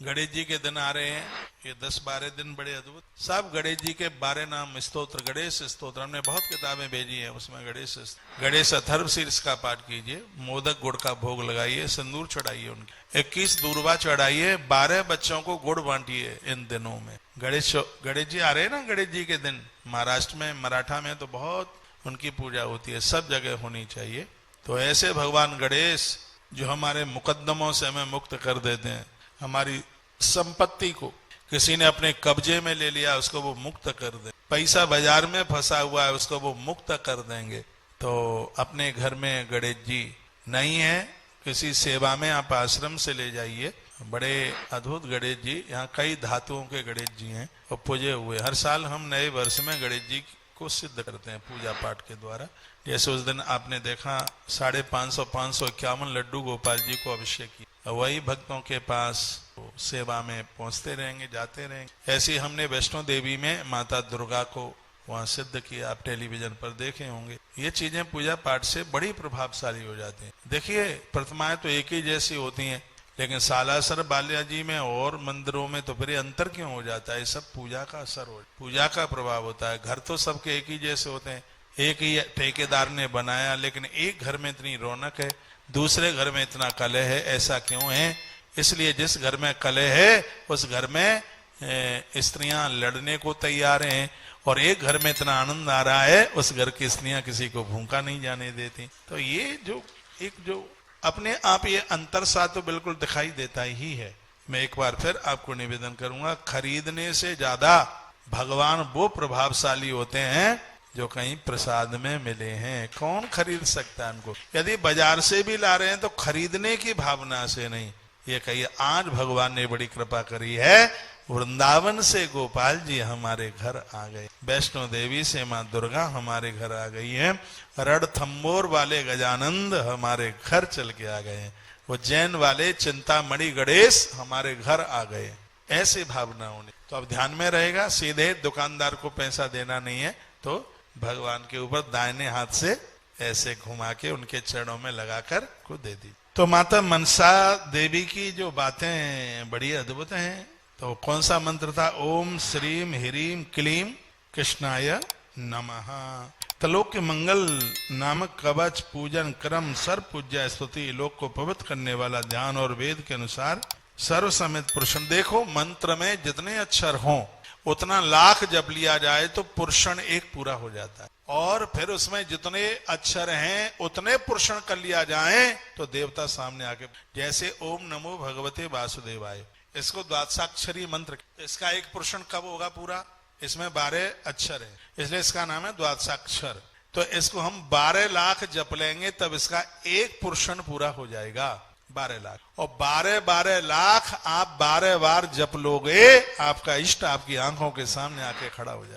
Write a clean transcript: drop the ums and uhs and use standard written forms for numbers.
गणेश जी के दिन आ रहे हैं, ये 10-12 दिन बड़े अद्भुत। सब गणेश जी के 12 नाम स्तोत्र, गणेश स्तोत्र, हमने बहुत किताबें भेजी हैं, उसमें गणेश अथर्व शीर्ष का पाठ कीजिए, मोदक गुड़ का भोग लगाइए, सिंदूर चढ़ाइए, उनके 21 दूर्वा चढ़ाइए, 12 बच्चों को गुड़ बांटिए इन दिनों में। गणेश जी आ रहे हैं ना, गणेश जी के दिन महाराष्ट्र में, मराठा में तो बहुत उनकी पूजा होती है, सब जगह होनी चाहिए। तो ऐसे भगवान गणेश जो हमारे मुकद्दमों से हमें मुक्त कर देते हैं, हमारी संपत्ति को किसी ने अपने कब्जे में ले लिया उसको वो मुक्त कर दे, पैसा बाजार में फंसा हुआ है उसको वो मुक्त कर देंगे। तो अपने घर में गणेश जी नहीं है, किसी सेवा में आप आश्रम से ले जाइए, बड़े अद्भुत गणेश जी, यहाँ कई धातुओं के गणेश जी हैं और पूजे हुए। हर साल हम नए वर्ष में गणेश जी को सिद्ध करते हैं पूजा पाठ के द्वारा। जैसे उस दिन आपने देखा 551 लड्डू गोपाल जी को अभिषेक किया, वही भक्तों के पास सेवा में पहुंचते रहेंगे, जाते रहेंगे। ऐसे हमने वैष्णो देवी में माता दुर्गा को वहां सिद्ध किया, आप टेलीविजन पर देखे होंगे। ये चीजें पूजा पाठ से बड़ी प्रभावशाली हो जाती हैं। देखिए प्रतिमाएं तो एक ही जैसी होती हैं, लेकिन सालासर बालाजी में और मंदिरों में तो फिर अंतर क्यों हो जाता है? सब पूजा का असर हो, पूजा का प्रभाव होता है। घर तो सबके एक ही जैसे होते हैं, एक ही ठेकेदार ने बनाया, लेकिन एक घर में इतनी रौनक है, दूसरे घर में इतना कलह है, ऐसा क्यों है? इसलिए जिस घर में कलह है उस घर में स्त्रियां लड़ने को तैयार हैं, और एक घर में इतना आनंद आ रहा है उस घर की स्त्रियां किसी को भूखा नहीं जाने देती। तो ये जो अपने आप ये अंतर सा तो बिल्कुल दिखाई देता ही है। मैं एक बार फिर आपको निवेदन करूंगा, खरीदने से ज्यादा भगवान वो प्रभावशाली होते हैं जो कहीं प्रसाद में मिले हैं। कौन खरीद सकता है उनको? यदि बाजार से भी ला रहे हैं तो खरीदने की भावना से नहीं। ये कहिए आज भगवान ने बड़ी कृपा करी है, वृंदावन से गोपाल जी हमारे घर आ गए, वैष्णो देवी से माँ दुर्गा हमारे घर आ गई है, रणथंबोर वाले गजानंद हमारे घर चल के आ गए, उज्जैन वाले चिंतामणि गणेश हमारे घर आ गए। ऐसी भावना होनी तो अब ध्यान में रहेगा। सीधे दुकानदार को पैसा देना नहीं है, तो भगवान के ऊपर दाहिने हाथ से ऐसे घुमा के उनके चरणों में लगाकर को दे दी। तो माता मनसा देवी की जो बातें बड़ी अद्भुत हैं। तो कौन सा मंत्र था? ओम श्रीम ह्रीम क्लीम कृष्णाय नमः। त्रिलोक के मंगल नामक कवच पूजन क्रम सर्व पूज्य स्तुति, लोक को पवित्र करने वाला ध्यान और वेद के अनुसार सर्व समेत पुरुषन। देखो मंत्र में जितने अक्षर हों उतना लाख जप लिया जाए तो पुरुषन एक पूरा हो जाता है, और फिर उसमें जितने अक्षर हैं उतने पुरुषन कर लिया जाए तो देवता सामने आके, जैसे ओम नमो भगवते वासुदेवाय, इसको द्वादशाक्षरी मंत्र, इसका एक पुरुषन कब होगा पूरा? इसमें 12 अक्षर है, इसलिए इसका नाम है द्वादशाक्षर। तो इसको हम 12 लाख जप लेंगे तब इसका एक पुरुषन पूरा हो जाएगा, 12 लाख। और 12 लाख आप 12 बार जप लोगे, आपका इष्ट आपकी आंखों के सामने आके खड़ा हो जाएगा।